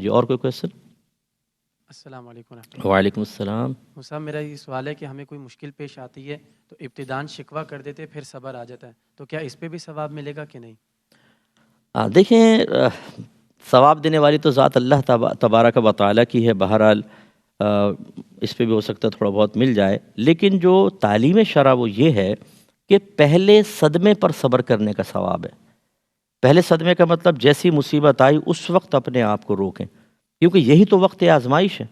جی اور کوئی کویشچن؟ السلام علیکم ورحمۃ اللہ۔ وعلیکم السلام۔ صاحب میرا یہ سوال ہے کہ ہمیں کوئی مشکل پیش آتی ہے تو ابتداً شکوہ کر دیتے پھر صبر آ جاتا ہے، تو کیا اس پہ بھی ثواب ملے گا کہ نہیں؟ دیکھیں ثواب دینے والی تو ذات اللہ تبارک و تعالیٰ کی ہے، بہرحال اس پہ بھی ہو سکتا ہے تھوڑا بہت مل جائے، لیکن جو تعلیم شرع وہ یہ ہے کہ پہلے صدمے پر صبر کرنے کا ثواب ہے۔ پہلے صدمے کا مطلب جیسی مصیبت آئی اس وقت اپنے آپ کو روکیں، کیونکہ یہی تو وقت آزمائش ہے۔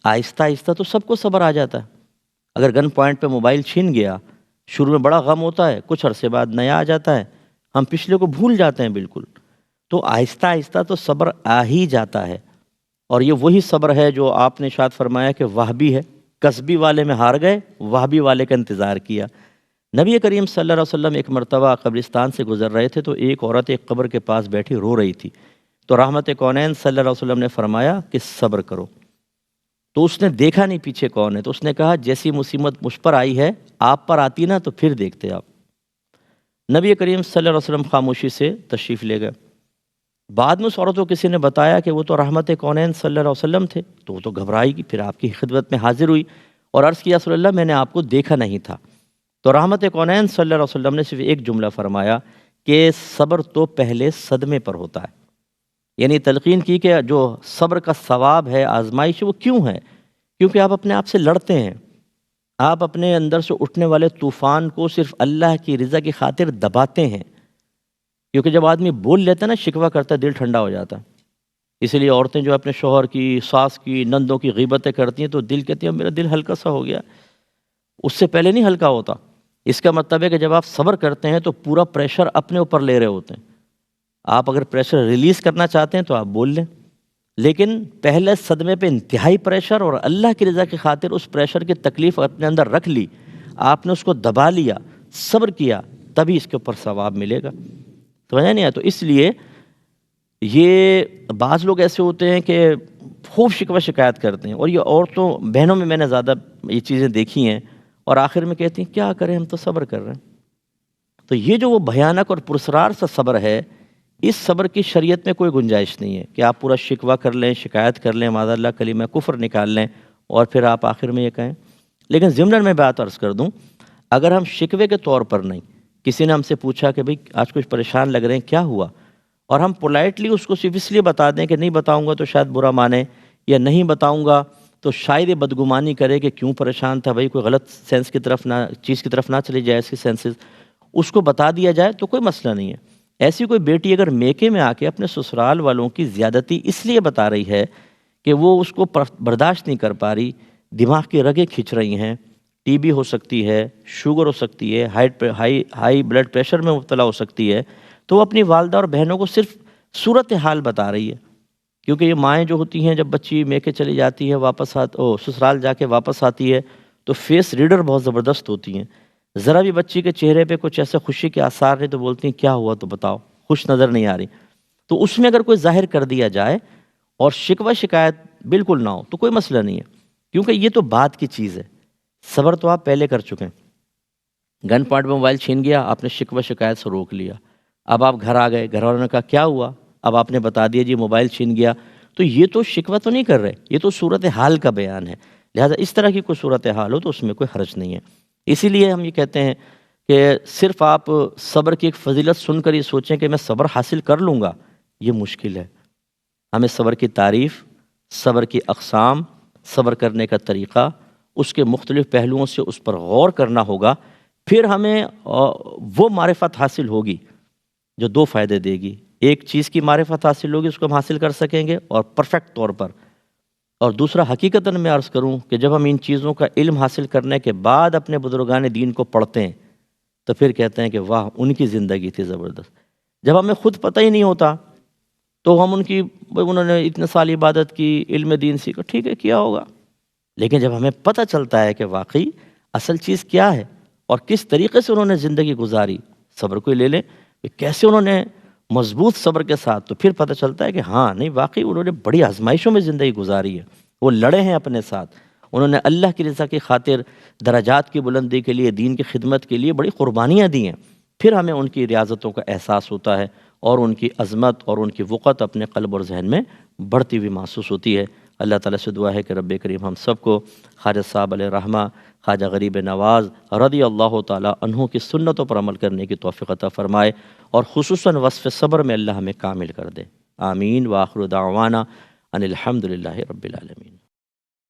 آہستہ آہستہ تو سب کو صبر آ جاتا ہے۔ اگر گن پوائنٹ پہ موبائل چھین گیا، شروع میں بڑا غم ہوتا ہے، کچھ عرصے بعد نیا آ جاتا ہے، ہم پچھلے کو بھول جاتے ہیں بالکل۔ تو آہستہ آہستہ تو صبر آ ہی جاتا ہے، اور یہ وہی صبر ہے جو آپ نے ارشاد فرمایا کہ وہبی ہے، کسبی والے میں ہار گئے، وہبی والے کا انتظار کیا۔ نبی کریم صلی اللہ علیہ وسلم ایک مرتبہ قبرستان سے گزر رہے تھے تو ایک عورت ایک قبر کے پاس بیٹھی رو رہی تھی، تو رحمت کونین صلی اللہ علیہ وسلم نے فرمایا کہ صبر کرو۔ تو اس نے دیکھا نہیں پیچھے کون ہے، تو اس نے کہا جیسی مصیبت مجھ پر آئی ہے آپ پر آتی نا تو پھر دیکھتے آپ۔ نبی کریم صلی اللہ علیہ وسلم خاموشی سے تشریف لے گئے۔ بعد میں اس عورت کو کسی نے بتایا کہ وہ تو رحمت کونین صلی اللہ علیہ وسلم تھے، تو وہ تو گھبرائی گی، پھر آپ کی خدمت میں حاضر ہوئی اور عرض کیا رسول اللہ میں نے آپ کو دیکھا نہیں تھا۔ تو رحمت کونین صلی اللہ علیہ وسلم نے صرف ایک جملہ فرمایا کہ صبر تو پہلے صدمے پر ہوتا ہے، یعنی تلقین کی کہ جو صبر کا ثواب ہے، آزمائش وہ کیوں ہے؟ کیونکہ آپ اپنے آپ سے لڑتے ہیں، آپ اپنے اندر سے اٹھنے والے طوفان کو صرف اللہ کی رضا کی خاطر دباتے ہیں، کیونکہ جب آدمی بول لیتا ہے نا، شکوہ کرتا ہے، دل ٹھنڈا ہو جاتا ہے۔ اسی لیے عورتیں جو اپنے شوہر کی، ساس کی، نندوں کی غیبتیں کرتی ہیں تو دل کہتی ہیں میرا دل ہلکا سا ہو گیا، اس سے پہلے نہیں ہلکا ہوتا۔ اس کا مطلب ہے کہ جب آپ صبر کرتے ہیں تو پورا پریشر اپنے اوپر لے رہے ہوتے ہیں۔ آپ اگر پریشر ریلیز کرنا چاہتے ہیں تو آپ بول لیں، لیکن پہلے صدمے پہ انتہائی پریشر اور اللہ کی رضا کی خاطر اس پریشر کی تکلیف اپنے اندر رکھ لی، آپ نے اس کو دبا لیا، صبر کیا، تبھی اس کے اوپر ثواب ملے گا۔ سمجھا نہیں ہے؟ تو اس لیے یہ بعض لوگ ایسے ہوتے ہیں کہ خوب شکوہ شکایت کرتے ہیں، اور یہ عورتوں بہنوں میں نے زیادہ یہ چیزیں دیکھی ہیں، اور آخر میں کہتی ہیں کیا کریں ہم تو صبر کر رہے ہیں۔ تو یہ جو وہ بھیانک اور پرسرار سا صبر ہے، اس صبر کی شریعت میں کوئی گنجائش نہیں ہے کہ آپ پورا شکوہ کر لیں، شکایت کر لیں، معاذ اللہ کلمہ کفر نکال لیں اور پھر آپ آخر میں یہ کہیں۔ لیکن ضمن میں بات عرض کر دوں، اگر ہم شکوے کے طور پر نہیں، کسی نے ہم سے پوچھا کہ بھئی آج کچھ پریشان لگ رہے ہیں، کیا ہوا، اور ہم پولائٹلی اس کو صرف اس لیے بتا دیں کہ نہیں بتاؤں گا تو شاید برا مانے، یا نہیں بتاؤں گا تو شاید یہ بدگمانی کرے کہ کیوں پریشان تھا، بھائی کوئی غلط سینس کی طرف نہ، چیز کی طرف نہ چلی جائے، اس کی سینسز، اس کو بتا دیا جائے تو کوئی مسئلہ نہیں ہے۔ ایسی کوئی بیٹی اگر میکے میں آ کے اپنے سسرال والوں کی زیادتی اس لیے بتا رہی ہے کہ وہ اس کو برداشت نہیں کر پا رہی، دماغ کی رگیں کھنچ رہی ہیں، ٹی بی ہو سکتی ہے، شوگر ہو سکتی ہے، ہائی بلڈ پریشر میں مبتلا ہو سکتی ہے، تو وہ اپنی والدہ اور بہنوں کو صرف صورتحال بتا رہی ہے۔ کیونکہ یہ مائیں جو ہوتی ہیں جب بچی میکے چلی جاتی ہے، واپس سسرال جا کے واپس آتی ہے تو فیس ریڈر بہت زبردست ہوتی ہیں، ذرا بھی بچی کے چہرے پہ کچھ ایسے خوشی کے آثار نہیں تو بولتی ہیں کیا ہوا تو بتاؤ، خوش نظر نہیں آ رہی۔ تو اس میں اگر کوئی ظاہر کر دیا جائے اور شکوہ شکایت بالکل نہ ہو تو کوئی مسئلہ نہیں ہے، کیونکہ یہ تو بعد کی چیز ہے، صبر تو آپ پہلے کر چکے ہیں۔ گن پوائنٹ میں موبائل چھین گیا، آپ نے شکوہ شکایت سے روک لیا، اب آپ گھر آ گئے، گھر والوں نے کہا کیا ہوا، اب آپ نے بتا دیا جی موبائل چھین گیا، تو یہ تو شکوہ تو نہیں کر رہے، یہ تو صورتحال کا بیان ہے۔ لہٰذا اس طرح کی کوئی صورتحال ہو تو اس میں کوئی حرج نہیں ہے۔ اسی لیے ہم یہ کہتے ہیں کہ صرف آپ صبر کی ایک فضیلت سن کر یہ سوچیں کہ میں صبر حاصل کر لوں گا، یہ مشکل ہے۔ ہمیں صبر کی تعریف، صبر کی اقسام، صبر کرنے کا طریقہ، اس کے مختلف پہلوؤں سے اس پر غور کرنا ہوگا، پھر ہمیں وہ معرفت حاصل ہوگی جو دو فائدے دے گی۔ ایک چیز کی معرفت حاصل ہوگی، اس کو ہم حاصل کر سکیں گے اور پرفیکٹ طور پر، اور دوسرا حقیقتاً میں عرض کروں کہ جب ہم ان چیزوں کا علم حاصل کرنے کے بعد اپنے بزرگان دین کو پڑھتے ہیں تو پھر کہتے ہیں کہ واہ ان کی زندگی تھی زبردست۔ جب ہمیں خود پتہ ہی نہیں ہوتا تو ہم انہوں نے اتنے سال عبادت کی، علم دین سیکھا، ٹھیک ہے کیا ہوگا، لیکن جب ہمیں پتہ چلتا ہے کہ واقعی اصل چیز کیا ہے اور کس طریقے سے انہوں نے زندگی گزاری، صبر کو لے لیں کیسے انہوں نے مضبوط صبر کے ساتھ، تو پھر پتہ چلتا ہے کہ ہاں نہیں واقعی انہوں نے بڑی آزمائشوں میں زندگی گزاری ہے، وہ لڑے ہیں اپنے ساتھ، انہوں نے اللہ کی رضا کی خاطر درجات کی بلندی کے لیے، دین کی خدمت کے لیے بڑی قربانیاں دی ہیں، پھر ہمیں ان کی ریاضتوں کا احساس ہوتا ہے اور ان کی عظمت اور ان کی وقت اپنے قلب اور ذہن میں بڑھتی ہوئی محسوس ہوتی ہے۔ اللہ تعالیٰ سے دعا ہے کہ رب کریم ہم سب کو خواجہ صاحب علیہ رحمہ خواجہ غریب نواز رضی اللہ تعالیٰ عنہ کی سنتوں پر عمل کرنے کی توفیق عطا فرمائے، اور خصوصاً وصف صبر میں اللہ ہمیں کامل کر دے۔ آمین۔ وآخر دعوانا ان الحمد للہ رب العالمین۔